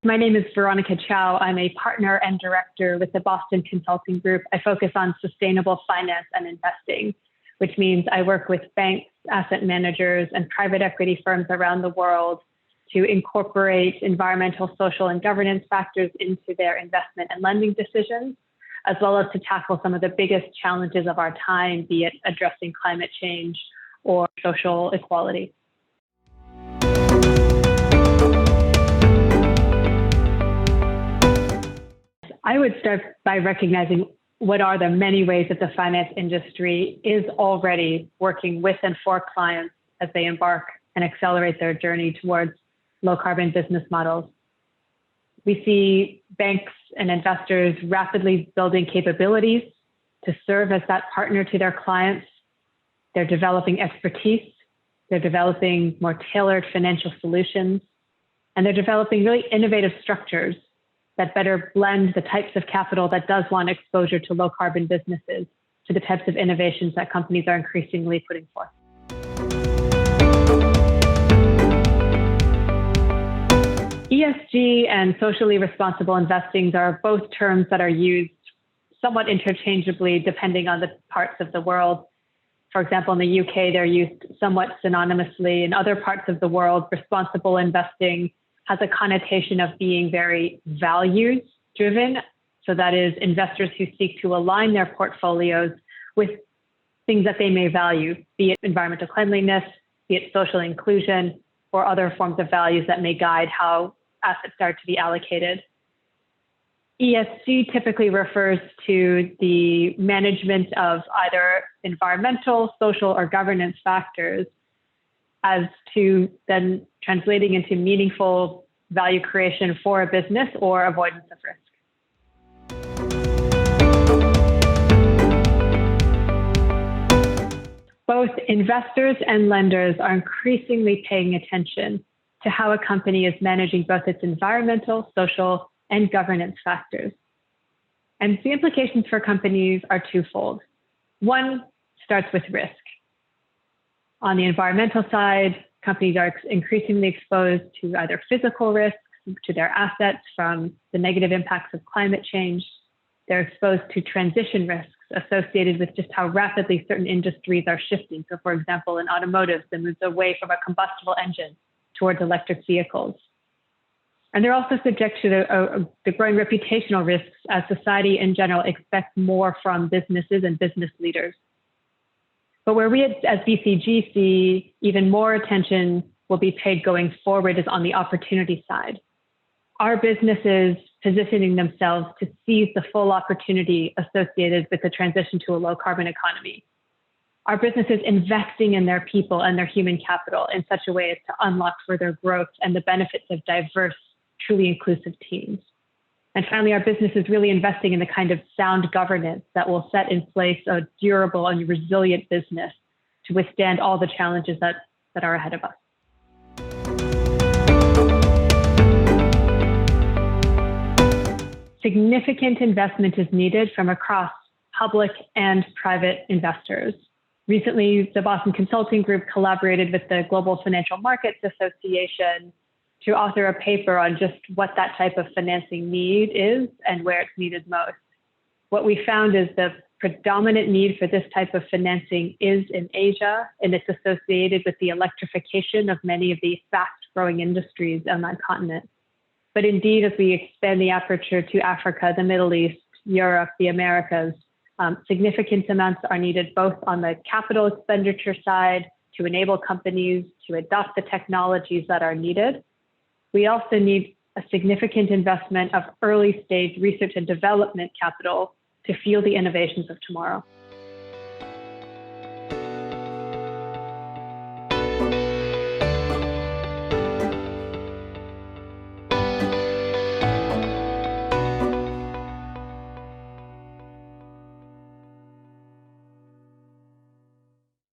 My name is Veronica Chau. I'm a partner and director with the Boston Consulting Group. I focus on sustainable finance and investing, which means I work with banks, asset managers, and private equity firms around the world to incorporate environmental, social, and governance factors into their investment and lending decisions, as well as to tackle some of the biggest challenges of our time, be it addressing climate change or social equality. I would start by recognizing what are the many ways that the finance industry is already working with and for clients as they embark and accelerate their journey towards low carbon business models. We see banks and investors rapidly building capabilities to serve as that partner to their clients. They're developing expertise, they're developing more tailored financial solutions, and they're developing really innovative structures that better blend the types of capital that does want exposure to low carbon businesses to the types of innovations that companies are increasingly putting forth. ESG and socially responsible investing are both terms that are used somewhat interchangeably depending on the parts of the world. For example, in the UK, they're used somewhat synonymously. In other parts of the world, responsible investing has a connotation of being very values-driven. So that is investors who seek to align their portfolios with things that they may value, be it environmental cleanliness, be it social inclusion, or other forms of values that may guide how assets are to be allocated. ESG typically refers to the management of either environmental, social, or governance factors as to then translating into meaningful value creation for a business or avoidance of risk. Both investors and lenders are increasingly paying attention to how a company is managing both its environmental, social, and governance factors. And the implications for companies are twofold. One starts with risk. On the environmental side, companies are increasingly exposed to either physical risks to their assets from the negative impacts of climate change. They're exposed to transition risks associated with just how rapidly certain industries are shifting. So for example, in automotive, that moves away from a combustible engine towards electric vehicles. And they're also subject to the growing reputational risks as society in general expects more from businesses and business leaders. But where we as BCG see even more attention will be paid going forward is on the opportunity side. Our businesses positioning themselves to seize the full opportunity associated with the transition to a low carbon economy. Our businesses investing in their people and their human capital in such a way as to unlock further growth and the benefits of diverse, truly inclusive teams. And finally, our business is really investing in the kind of sound governance that will set in place a durable and resilient business to withstand all the challenges that are ahead of us. Significant investment is needed from across public and private investors. Recently, the Boston Consulting Group collaborated with the Global Financial Markets Association to author a paper on just what that type of financing need is and where it's needed most. What we found is the predominant need for this type of financing is in Asia, and it's associated with the electrification of many of the fast-growing industries on that continent. But indeed, as we expand the aperture to Africa, the Middle East, Europe, the Americas, significant amounts are needed both on the capital expenditure side to enable companies to adopt the technologies that are needed. We also need a significant investment of early stage research and development capital to fuel the innovations of tomorrow.